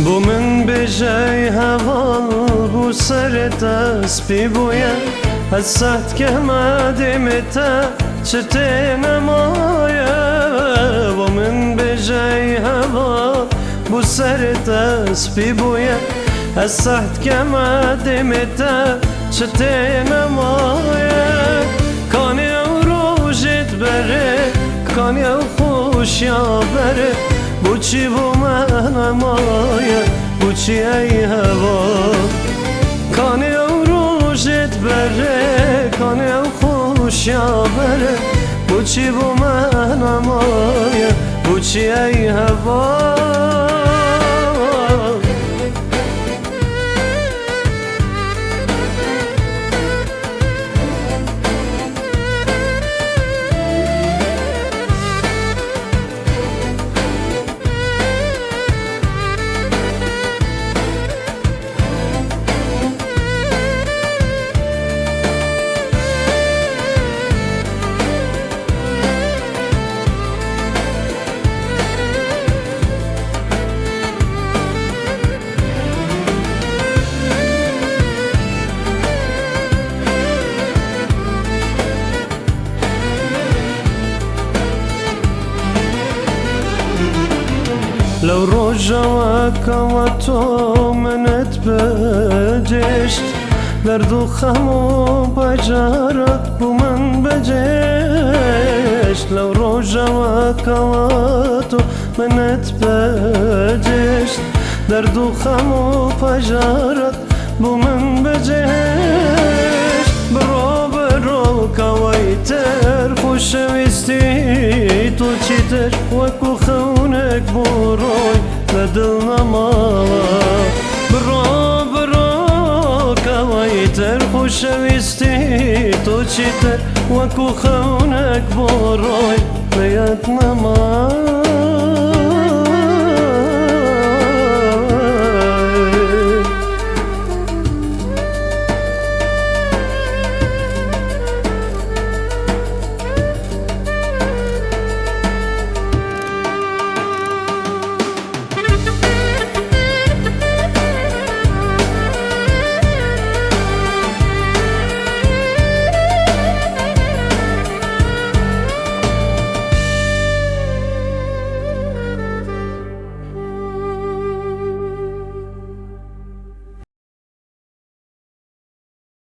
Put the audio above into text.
Bu min bejey heval bu serete spibuye Hesset kemedimite çetine maye Bu min bejey heval bu serete spibuye Hesset kemedimite çetine maye Kan ev rojit bere kan ev خوش یا بره بوچی بو من مایه بوچی ای هوا کانی او روشت بره کانی او خوش یا بره بوچی بو من مایه بوچی ای هوا لو رجعك وتو منت بجشت درد و خم و بجارت بو من بجشت لو رجعك وتو منت بجشت درد و خم و بجارت بو من بجشت برو برو كويتر خوشويستي تو چیتر وكو خونك بروي لدلنا مالا برو برو كويتر خوشويستي تو چیتر وكو خونك بروي ليتنا مالا